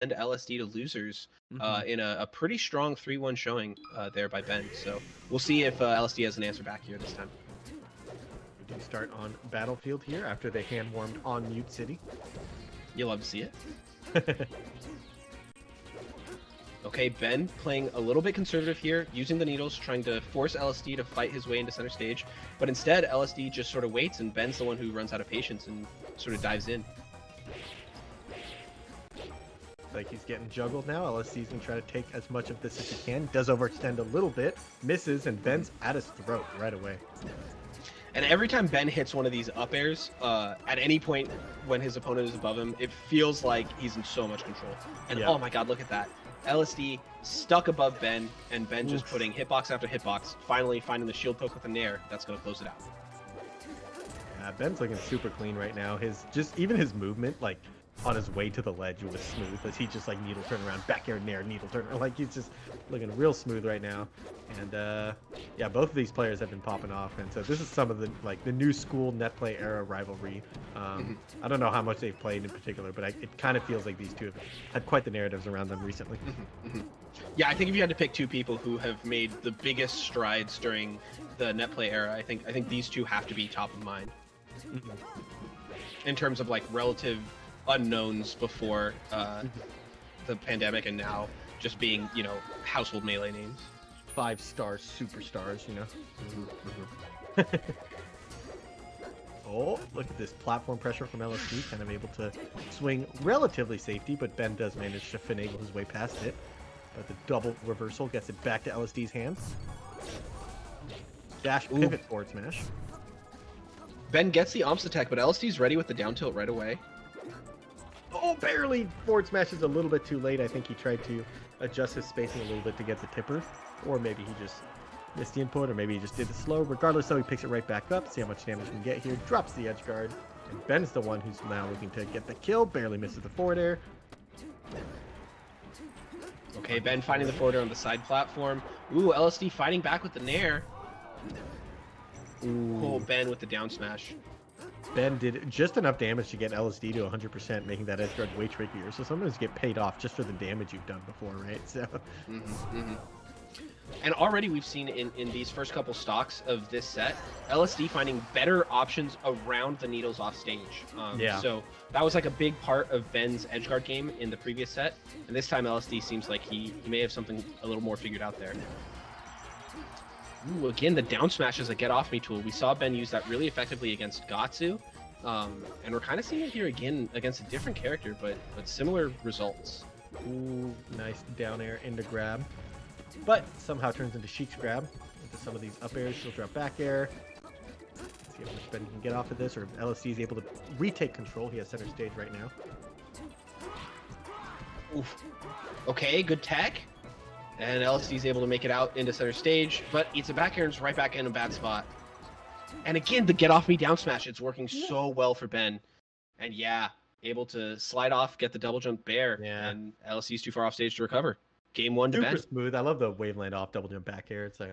LSD to losers Mhm. in a pretty strong 3-1 showing there by Ben. So we'll see if LSD has an answer back here this time. We do start on Battlefield here after they hand warmed on Mute City. You'll love to see it. Okay, Ben playing a little bit conservative here, using the needles, trying to force LSD to fight his way into center stage. But instead, LSD just sort of waits, and Ben's the one who runs out of patience and sort of dives in. Like he's getting juggled now. LSD's gonna try to take as much of this as he can. Does overextend a little bit, misses, and Ben's at his throat right away. And every time Ben hits one of these up airs, at any point when his opponent is above him, it feels like he's in so much control. And Yeah. oh my god, look at that. LSD stuck above Ben, and Ben just putting hitbox after hitbox, finally finding the shield poke with a nair that's going to close it out. Yeah, Ben's looking super clean right now. Even his movement, like on his way to the ledge, was smooth as he just like needle turn around, back air nair, needle turn around. Like he's just looking real smooth right now. And yeah, both of these players have been popping off, and so this is some of the new school net play era rivalry. I don't know how much they've played in particular, but it kind of feels like these two have had quite the narratives around them recently. Yeah, I think if you had to pick two people who have made the biggest strides during the net play era, I think these two have to be top of mind in terms of like relative unknowns before the pandemic, and now just being, you know, household Melee names. 5-star superstars, you know. Oh, look at this platform pressure from LSD, kind of able to swing relatively safety, but Ben does manage to finagle his way past it. But the double reversal gets it back to LSD's hands. Dash pivot forward smash. Ben gets the Omps attack, but LSD's ready with the down tilt right away. Oh, barely forward smashes a little bit too late. I think he tried to adjust his spacing a little bit to get the tipper, or maybe he just missed the input, or maybe he just did it slow. Regardless, though, he picks it right back up. See how much damage he can get here. Drops the edge guard, and Ben's the one who's now looking to get the kill. Barely misses the forward air. Okay, Ben finding the forward air on the side platform. Ooh, LSD fighting back with the nair. Ooh. Cool, Ben with the down smash. Ben did just enough damage to get LSD to 100%, making that edge guard way trickier. So sometimes you get paid off just for the damage you've done before, right? So. And already we've seen in these first couple stocks of this set, LSD finding better options around the needles off stage. Yeah. So that was like a big part of Ben's edgeguard game in the previous set. And this time LSD seems like he may have something a little more figured out there. Ooh, again, the down smash is a get off me tool. We saw Ben use that really effectively against Gatsu. And we're kind of seeing it here again against a different character, but similar results. Ooh, nice down air into grab. But somehow turns into Sheik's grab. Into some of these up airs, she'll drop back air. Let's see how much Ben can get off of this, or if LSD is able to retake control. He has center stage right now. Oof. Okay, good tech. And LSD's able to make it out into center stage, but eats a back air and is right back in a bad spot. And again, the get off me down smash, it's working so well for Ben. And yeah, able to slide off, get the double jump bear, and LSD's too far off stage to recover. Game 1 to Ben. Super smooth. I love the waveland off double jump back air. It's like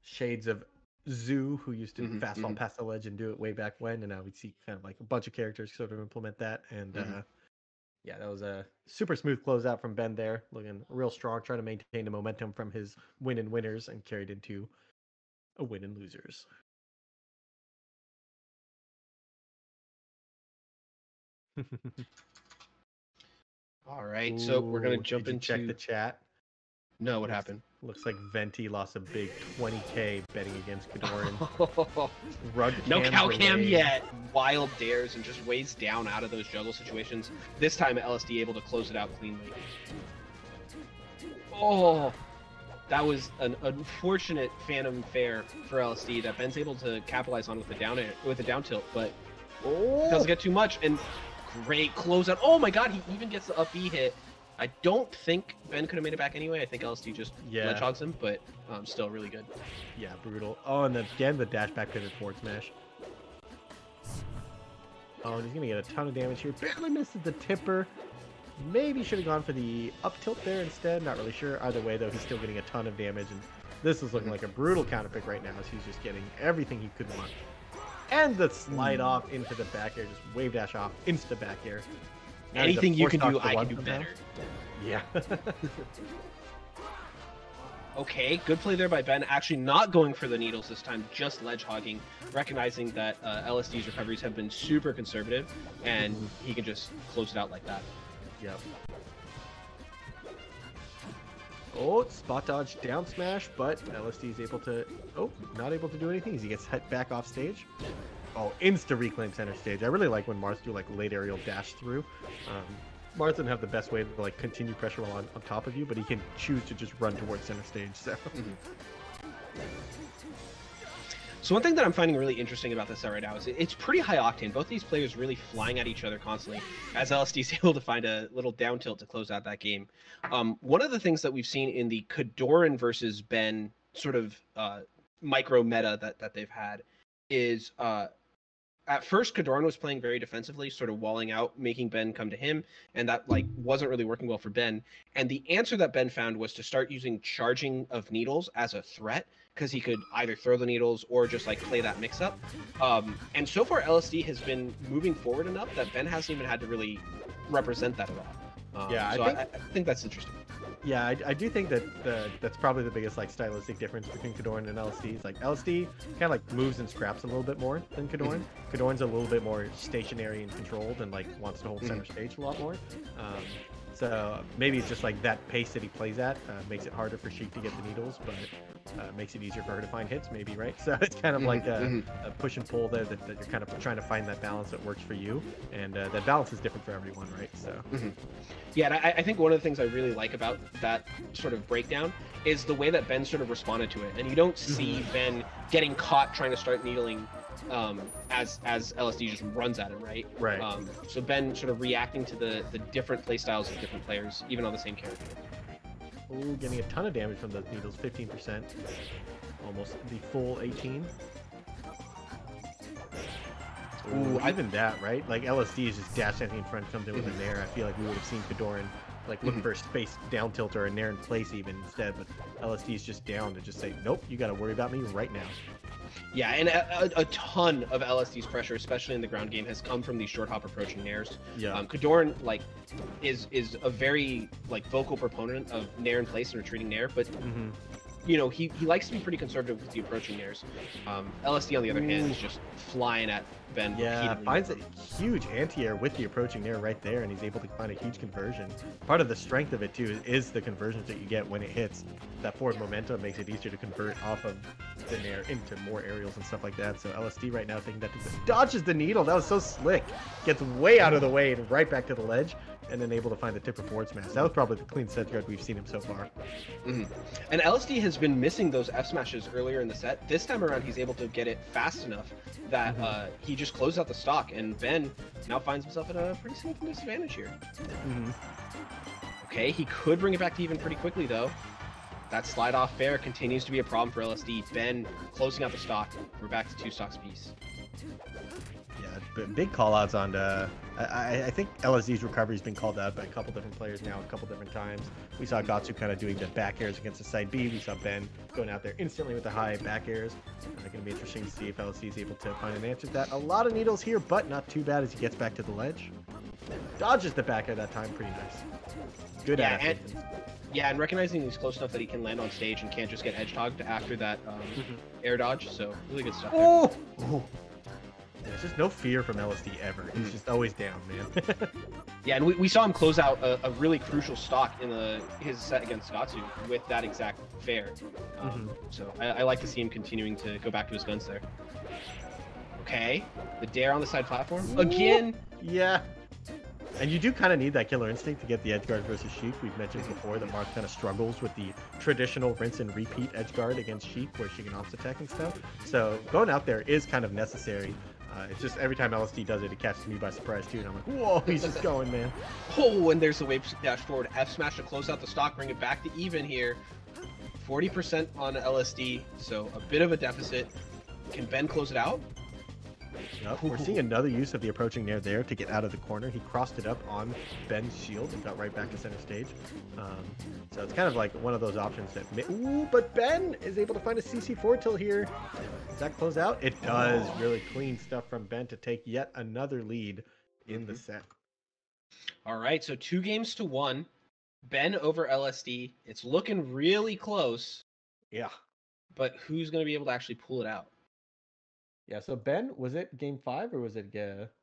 shades of Zoo, who used to fastball past the ledge and do it way back when, and now we see kind of like a bunch of characters sort of implement that. And yeah, that was a super smooth closeout from Ben there, looking real strong, trying to maintain the momentum from his win in winners and carried into a win in losers. All right, so we're gonna jump did you into check the chat. No, what happened? Looks like Venti lost a big 20k betting against Kadoran. No cow cam yet. Wild dares and just weighs down out of those juggle situations. This time LSD able to close it out cleanly. Oh, that was an unfortunate phantom fair for LSD that Ben's able to capitalize on with the down tilt, but doesn't get too much. And great closeout. Oh my god, he even gets the up B hit. I don't think Ben could have made it back anyway. I think LSD just ledge hogs him, but still really good. Yeah, brutal. Oh, and again, the dash back pivot forward smash. Oh, and he's going to get a ton of damage here. Barely misses the tipper. Maybe should have gone for the up tilt there instead. Not really sure. Either way, though, he's still getting a ton of damage. And this is looking like a brutal counter pick right now, as he's just getting everything he could want. And the slide off into the back air, just wave dash off, insta back air. Now he's a Anything you force can do, dodge to I one can do somehow. better. Yeah. Okay, good play there by Ben. Actually not going for the needles this time, just ledge hogging, recognizing that LSD's recoveries have been super conservative, and he can just close it out like that. Yep. Oh, spot dodge down smash, but LSD is able to... Oh, not able to do anything as he gets hit back off stage. Oh, insta reclaim center stage. I really like when Marth do like late aerial dash through. Marth doesn't have the best way to like continue pressure while on top of you, but he can choose to just run towards center stage. So. So one thing that I'm finding really interesting about this set right now is it's pretty high octane. Both these players really flying at each other constantly, as LSD is able to find a little down tilt to close out that game. One of the things that we've seen in the Kadoran versus Ben sort of micro meta that they've had is at first Kadoran was playing very defensively, sort of walling out, making Ben come to him, and that like wasn't really working well for Ben. And the answer that Ben found was to start using charging of needles as a threat, because he could either throw the needles or just like play that mix up. And so far LSD has been moving forward enough that Ben hasn't even had to really represent that at all. Yeah, so I think that's interesting. Yeah, I do think that that's probably the biggest like stylistic difference between Kadoran and LSD. It's like LSD kind of like moves and scraps a little bit more than Kadoran. Kadoran's a little bit more stationary and controlled and like wants to hold center stage a lot more. So maybe it's just like that pace that he plays at makes it harder for Sheik to get the needles, but makes it easier for her to find hits, maybe, right? So it's kind of like a push and pull there that you're kind of trying to find that balance that works for you, and that balance is different for everyone, right? So. Yeah, and I think one of the things I really like about that sort of breakdown is the way that Ben sort of responded to it, and you don't see Ben getting caught trying to start needling as LSD just runs at him, right? Right. So Ben sort of reacting to the different play styles of different players, even on the same character. Ooh, getting a ton of damage from those needles, 15%. Almost the full 18. Ooh, even that, right? Like LSD is just dash anything in front, comes in with a nair. I feel like we would have seen Kadoran like look for a space down tilt or a nair in place even instead, but LSD is just down to just say, nope, you got to worry about me right now. Yeah, and a ton of LSD's pressure, especially in the ground game, has come from these short hop approaching nairs. Yeah. Kadoran like is a very like vocal proponent of nair in place and retreating nair, but you know he likes to be pretty conservative with the approaching nairs. LSD on the other hand is just flying at Ben. Yeah, finds a huge anti-air with the approaching nair right there, and he's able to find a huge conversion. Part of the strength of it too is the conversions that you get when it hits. That forward momentum makes it easier to convert off of the nair into more aerials and stuff like that. So LSD right now thinking that dodges the needle. That was so slick. Gets way out of the way and right back to the ledge, and then able to find the tipper forward smash. That was probably the cleanest set guard we've seen him so far. And LSD has been missing those F smashes earlier in the set. This time around, he's able to get it fast enough that he just closed out the stock, and Ben now finds himself at a pretty significant disadvantage here. Okay, he could bring it back to even pretty quickly though. That slide off fair continues to be a problem for LSD. Ben closing out the stock. We're back to 2 stocks apiece. Yeah, big call outs on I think LSD's recovery has been called out by a couple different players now a couple different times. We saw Gatsu kind of doing the back airs against the side B. We saw Ben going out there instantly with the high back airs. And it's going to be interesting to see if LSD is able to find an answer to that. A lot of needles here, but not too bad as he gets back to the ledge. Dodges the back air that time, pretty nice. Good adaptations. And recognizing he's close enough that he can land on stage and can't just get edge hogged after that air dodge. So really good stuff. Oh! There's just no fear from LSD ever. He's just always down, man. Yeah, and we saw him close out a really crucial stock in his set against Gatsu with that exact fair. So I like to see him continuing to go back to his guns there. Okay, the dare on the side platform again. Yeah. And you do kind of need that killer instinct to get the edgeguard versus Sheik. We've mentioned before that Marth kind of struggles with the traditional rinse and repeat edgeguard against Sheik, where she can off attack and stuff. So going out there is kind of necessary. It's just every time LSD does it, it catches me by surprise too, and I'm like, whoa, he's just going, man. Oh, and there's the wave dash forward F smash to close out the stock, bring it back to even here. 40% on LSD, so a bit of a deficit. Can Ben close it out? Yep, we're seeing another use of the approaching nair there to get out of the corner. He crossed it up on Ben's shield and got right back to center stage. So it's kind of like one of those options that... Ooh, but Ben is able to find a CC forward tilt here. Does that close out? It does. Really clean stuff from Ben to take yet another lead in the set. All right, so 2-1. Ben over LSD. It's looking really close, Yeah. but who's going to be able to actually pull it out? Yeah, so Ben, was it game 5 or was it 3-1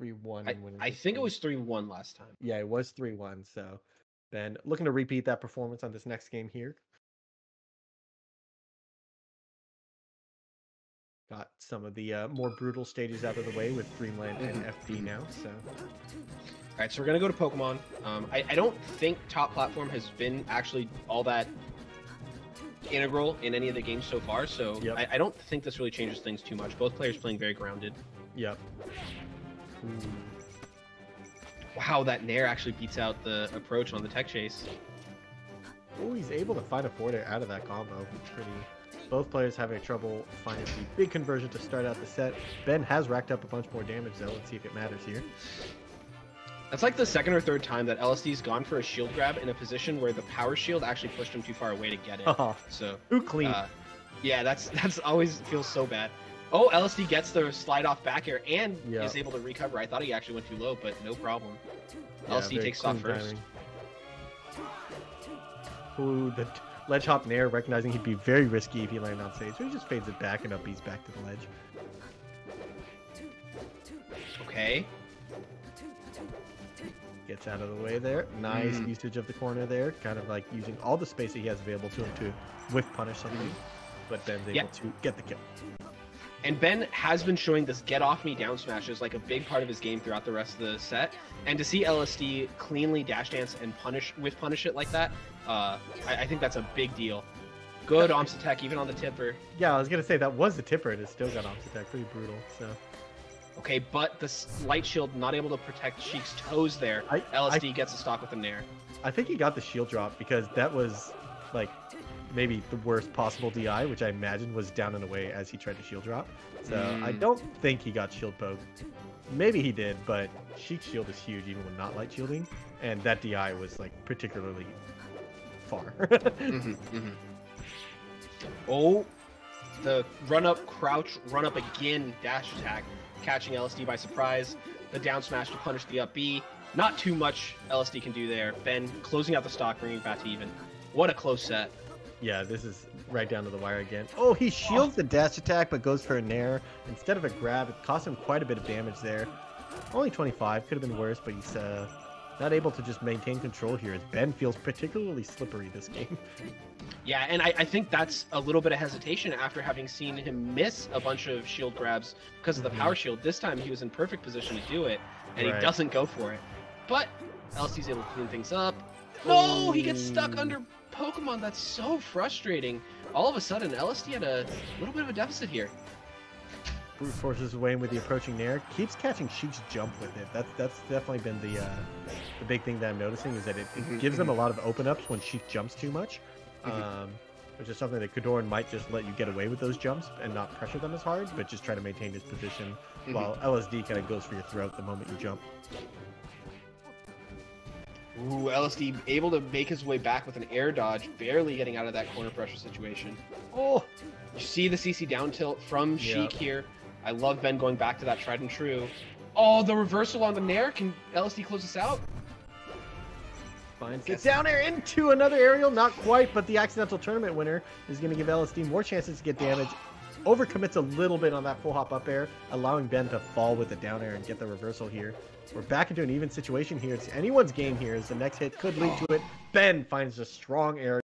winning? I think it was 3-1 last time. Yeah, it was 3-1. So Ben looking to repeat that performance on this next game here. Got some of the more brutal stages out of the way with Dreamland and FD now. So, all right, so we're gonna go to Pokemon. I don't think top platform has been actually all that integral in any of the games so far. So yep. I don't think this really changes things too much. Both players playing very grounded. Yep. Wow, that Nair actually beats out the approach on the tech chase. Oh, he's able to find a forward air out of that combo. Pretty. Both players having trouble finding the big conversion to start out the set. Ben has racked up a bunch more damage though. Let's see if it matters here. That's like the second or third time that LSD's gone for a shield grab in a position where the power shield actually pushed him too far away to get it. So too clean. Yeah, that's always feels so bad. Oh, LSD gets the slide off back air and is able to recover. I thought he actually went too low, but no problem. Yeah, LSD takes off first. Ooh, the ledge hop Nair, recognizing he'd be very risky if he landed on stage, so he just fades it back and up B's back to the ledge. Okay. Gets out of the way there. Nice usage of the corner there. Kind of like using all the space that he has available to him to whiff punish something. But Ben's able to get the kill. And Ben has been showing this get off me down smash as like a big part of his game throughout the rest of the set. And to see LSD cleanly dash dance and punish it like that, I think that's a big deal. Good Omps attack even on the tipper. Yeah, I was gonna say that was the tipper and it still got Omps attack. Pretty brutal. So. Okay, but the light shield not able to protect Sheik's toes there. LSD gets a stock with a Nair. I think he got the shield drop because that was like maybe the worst possible DI, which I imagine was down and away as he tried to shield drop. So I don't think he got shield poke. Maybe he did, but Sheik's shield is huge even when not light shielding, and that DI was like particularly far. Oh, the run up, crouch, run up again, dash attack, catching LSD by surprise. The down smash to punish the up B. Not too much LSD can do there. Ben closing out the stock, bringing it back to even. What a close set. Yeah, this is right down to the wire again. Oh, he shields the dash attack, but goes for a Nair. Instead of a grab, it cost him quite a bit of damage there. Only 25, could have been worse, but he's not able to just maintain control here as Ben feels particularly slippery this game. Yeah, and I think that's a little bit of hesitation after having seen him miss a bunch of shield grabs because of the power shield. This time he was in perfect position to do it, and he doesn't go for it. But LSD's able to clean things up. No, he gets stuck under Pokemon. That's so frustrating. All of a sudden, LSD had a little bit of a deficit here. Brute forces away with the approaching Nair. Keeps catching Sheik's jump with it. That's definitely been the big thing that I'm noticing is that it gives them a lot of open ups when Sheik jumps too much. Which is something that Kadoran might just let you get away with those jumps and not pressure them as hard, but just try to maintain his position while LSD kind of goes for your throat the moment you jump. Ooh, LSD able to make his way back with an air dodge, barely getting out of that corner pressure situation. Oh, you see the CC down tilt from Sheik here. I love Ben going back to that tried and true. Oh, the reversal on the Nair. Can LSD close this out? Finds it down air into another aerial. Not quite, but the accidental tournament winner is going to give LSD more chances to get damage. Overcommits a little bit on that full hop up air, allowing Ben to fall with the down air and get the reversal here. We're back into an even situation here. It's anyone's game here as the next hit could lead to it. Ben finds a strong air.